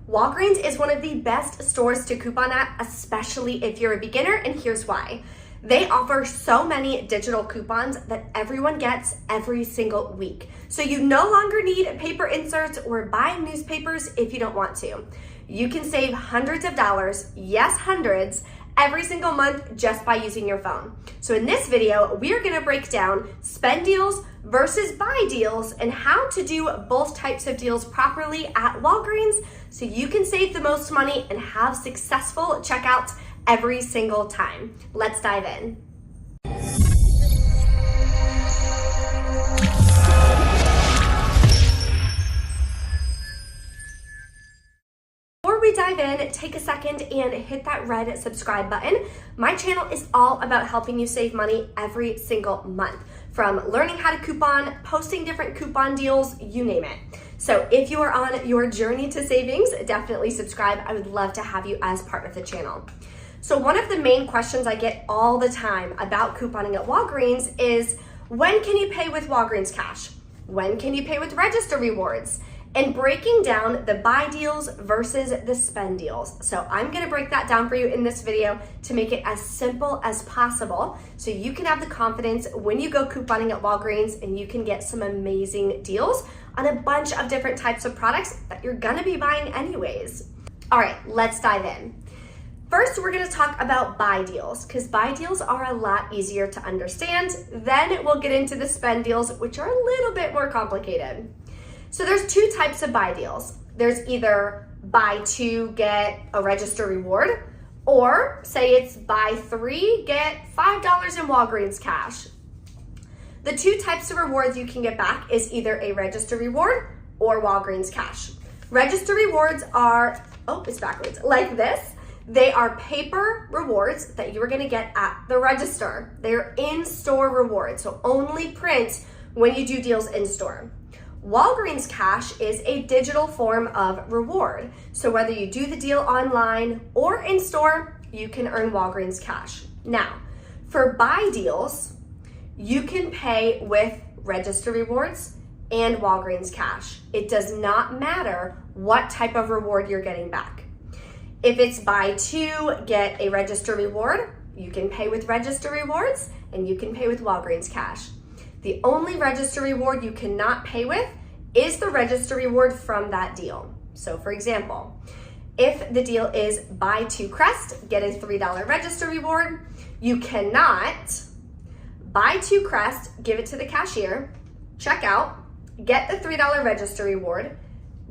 Walgreens is one of the best stores to coupon at, especially if you're a beginner, and here's why. They offer so many digital coupons that everyone gets every single week. So you no longer need paper inserts or buy newspapers if you don't want to. You can save hundreds of dollars, yes, hundreds, every single month just by using your phone. So in this video, we are gonna break down spend deals versus buy deals and how to do both types of deals properly at Walgreens so you can save the most money and have successful checkouts every single time. Let's dive in. Before we dive in, take a second and hit that red subscribe button. My channel is all about helping you save money every single month, from learning how to coupon, posting different coupon deals, you name it. So if you are on your journey to savings, definitely subscribe. I would love to have you as part of the channel. So one of the main questions I get all the time about couponing at Walgreens is, when can you pay with Walgreens cash? When can you pay with register rewards? And breaking down the buy deals versus the spend deals. So I'm gonna break that down for you in this video to make it as simple as possible so you can have the confidence when you go couponing at Walgreens and you can get some amazing deals on a bunch of different types of products that you're gonna be buying anyways. All right, let's dive in. First, we're gonna talk about buy deals because buy deals are a lot easier to understand. Then we'll get into the spend deals, which are a little bit more complicated. So there's two types of buy deals. There's either buy two, get a register reward, or say it's buy three, get $5 in Walgreens cash. The two types of rewards you can get back is either a register reward or Walgreens cash. Register rewards are, it's backwards, like this. They are paper rewards that you are gonna get at the register. They're in-store rewards, so only print when you do deals in-store. Walgreens cash is a digital form of reward. So whether you do the deal online or in-store, you can earn Walgreens cash. Now, for buy deals, you can pay with register rewards and Walgreens cash. It does not matter what type of reward you're getting back. If it's buy two, get a register reward, you can pay with register rewards and you can pay with Walgreens cash. The only register reward you cannot pay with is the register reward from that deal. So for example, if the deal is buy two Crest, get a $3 register reward, you cannot buy two Crest, give it to the cashier, check out, get the $3 register reward,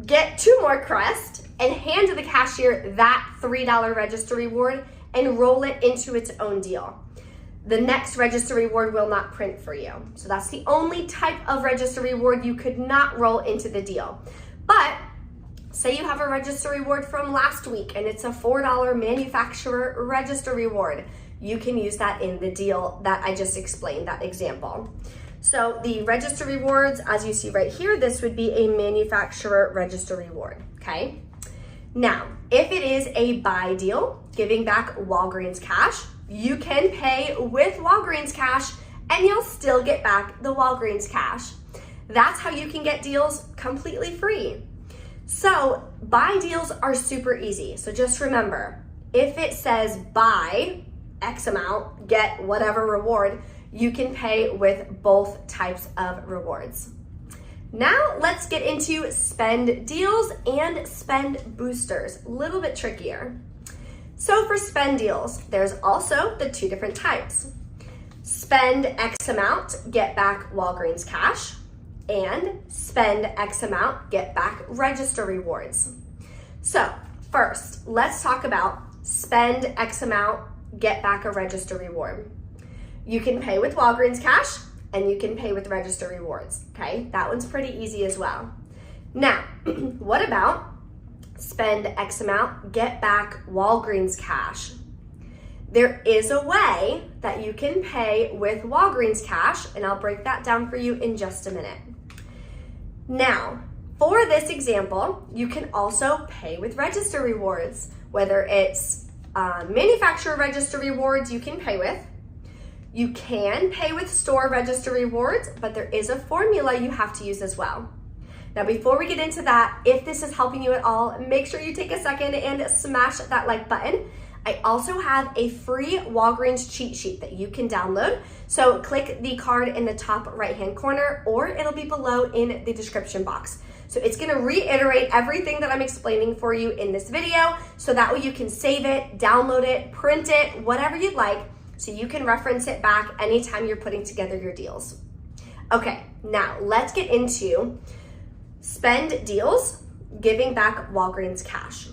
get two more Crest, and hand to the cashier that $3 register reward and roll it into its own deal. The next register reward will not print for you. So that's the only type of register reward you could not roll into the deal. But say you have a register reward from last week and it's a $4 manufacturer register reward. You can use that in the deal that I just explained, that example. So the register rewards, as you see right here, this would be a manufacturer register reward, okay? Now, if it is a buy deal, giving back Walgreens cash, you can pay with Walgreens cash and you'll still get back the Walgreens cash. That's how you can get deals completely free. So buy deals are super easy. So just remember, if it says buy X amount, get whatever reward, you can pay with both types of rewards. Now let's get into spend deals and spend boosters, a little bit trickier. So for spend deals, there's also the two different types. Spend X amount, get back Walgreens cash, and spend X amount, get back register rewards. So first, let's talk about spend X amount, get back a register reward. You can pay with Walgreens cash and you can pay with register rewards, okay? That one's pretty easy as well. Now, what about spend X amount, get back Walgreens cash? There is a way that you can pay with Walgreens cash, and I'll break that down for you in just a minute. Now, for this example, you can also pay with register rewards, whether it's manufacturer register rewards you can pay with. You can pay with store register rewards, but there is a formula you have to use as well. Now, before we get into that, if this is helping you at all, make sure you take a second and smash that like button. I also have a free Walgreens cheat sheet that you can download. So click the card in the top right-hand corner, or it'll be below in the description box. So it's gonna reiterate everything that I'm explaining for you in this video, so that way you can save it, download it, print it, whatever you'd like, so you can reference it back anytime you're putting together your deals. Okay, now let's get into spend deals, giving back Walgreens cash.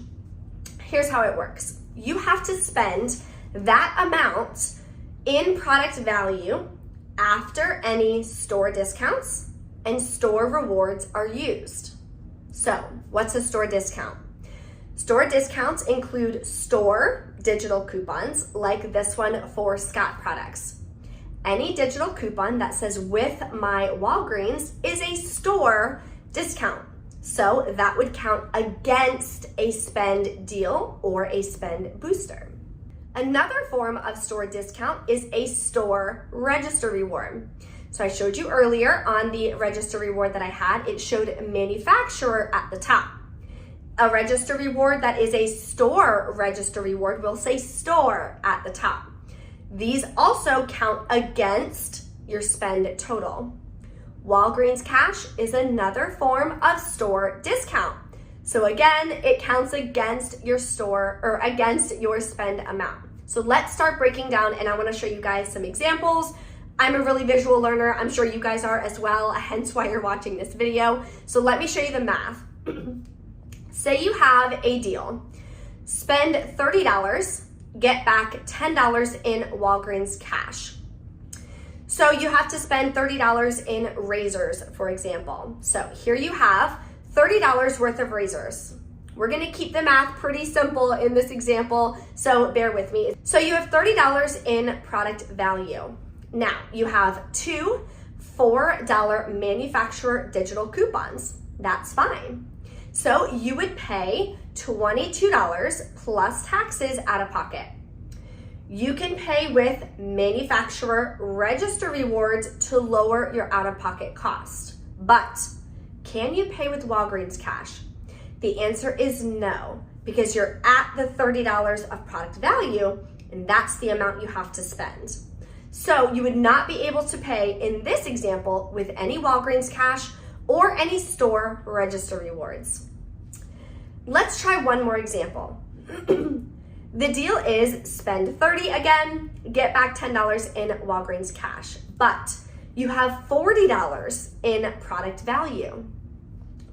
Here's how it works. You have to spend that amount in product value after any store discounts and store rewards are used. So, what's a store discount? Store discounts include store digital coupons, like this one for Scott products. Any digital coupon that says with my Walgreens is a store discount. So that would count against a spend deal or a spend booster. Another form of store discount is a store register reward. So I showed you earlier on the register reward that I had, it showed manufacturer at the top. A register reward that is a store register reward will say store at the top. These also count against your spend total. Walgreens cash is another form of store discount. So again, it counts against your store or against your spend amount. So let's start breaking down, and I want to show you guys some examples. I'm a really visual learner. I'm sure you guys are as well, hence why you're watching this video. So let me show you the math. Say you have a deal. Spend $30, get back $10 in Walgreens cash. So you have to spend $30 in razors, for example. So here you have $30 worth of razors. We're gonna keep the math pretty simple in this example, so bear with me. So you have $30 in product value. Now you have two $4 manufacturer digital coupons. That's fine. So you would pay $22 plus taxes out of pocket. You can pay with manufacturer register rewards to lower your out-of-pocket cost. But can you pay with Walgreens cash? The answer is no, because you're at the $30 of product value, and that's the amount you have to spend. So you would not be able to pay in this example with any Walgreens cash or any store register rewards. Let's try one more example. The deal is spend $30 again, get back $10 in Walgreens cash, but you have $40 in product value.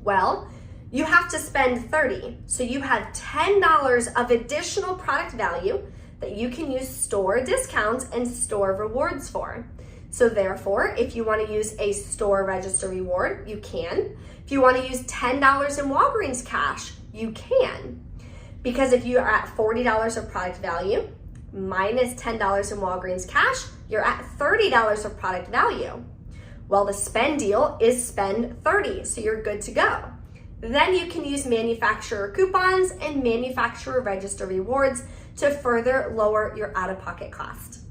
Well, you have to spend $30, so you have $10 of additional product value that you can use store discounts and store rewards for. So therefore, if you want to use a store register reward, you can. If you want to use $10 in Walgreens cash, you can. Because if you are at $40 of product value minus $10 in Walgreens cash, you're at $30 of product value. Well, the spend deal is spend $30, so you're good to go. Then you can use manufacturer coupons and manufacturer register rewards to further lower your out-of-pocket cost.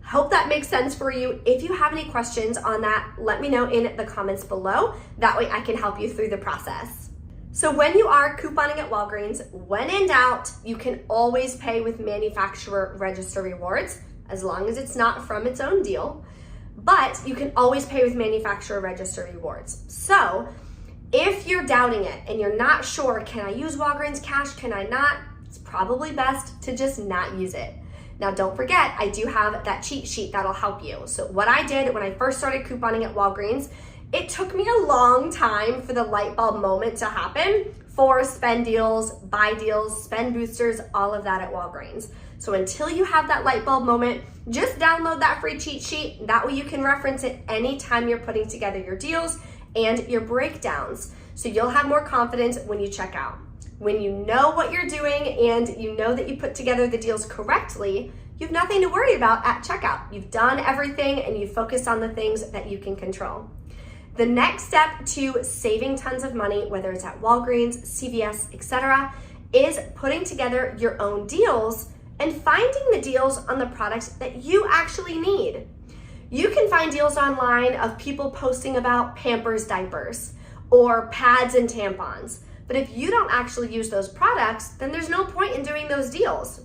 Hope that makes sense for you. If you have any questions on that, let me know in the comments below. That way I can help you through the process. So when you are couponing at Walgreens, when in doubt, you can always pay with manufacturer register rewards, as long as it's not from its own deal, but you can always pay with manufacturer register rewards. So if you're doubting it and you're not sure, can I use Walgreens cash, can I not? It's probably best to just not use it. Now don't forget, I do have that cheat sheet that'll help you. So what I did when I first started couponing at Walgreens, it took me a long time for the light bulb moment to happen for spend deals, buy deals, spend boosters, all of that at Walgreens. So until you have that light bulb moment, just download that free cheat sheet. That way you can reference it anytime you're putting together your deals and your breakdowns. So you'll have more confidence when you check out. When you know what you're doing and you know that you put together the deals correctly, you have nothing to worry about at checkout. You've done everything and you've focused on the things that you can control. The next step to saving tons of money, whether it's at Walgreens, CVS, etc., is putting together your own deals and finding the deals on the products that you actually need. You can find deals online of people posting about Pampers diapers, or pads and tampons. But if you don't actually use those products, then there's no point in doing those deals.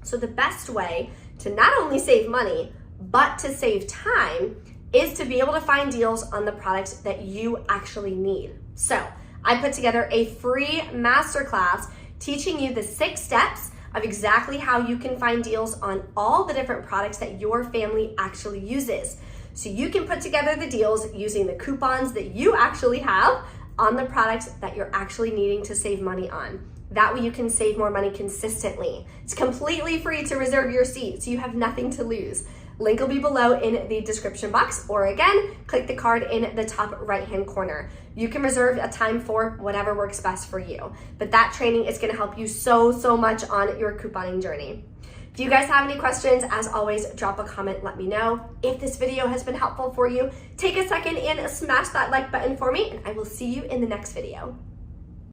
So the best way to not only save money, but to save time is to be able to find deals on the products that you actually need. So I put together a free masterclass teaching you the 6 steps of exactly how you can find deals on all the different products that your family actually uses. So you can put together the deals using the coupons that you actually have on the products that you're actually needing to save money on. That way you can save more money consistently. It's completely free to reserve your seat, so you have nothing to lose. Link will be below in the description box, or again, click the card in the top right-hand corner. You can reserve a time for whatever works best for you. But that training is gonna help you so much on your couponing journey. If you guys have any questions, as always, drop a comment, let me know. If this video has been helpful for you, take a second and smash that like button for me, and I will see you in the next video.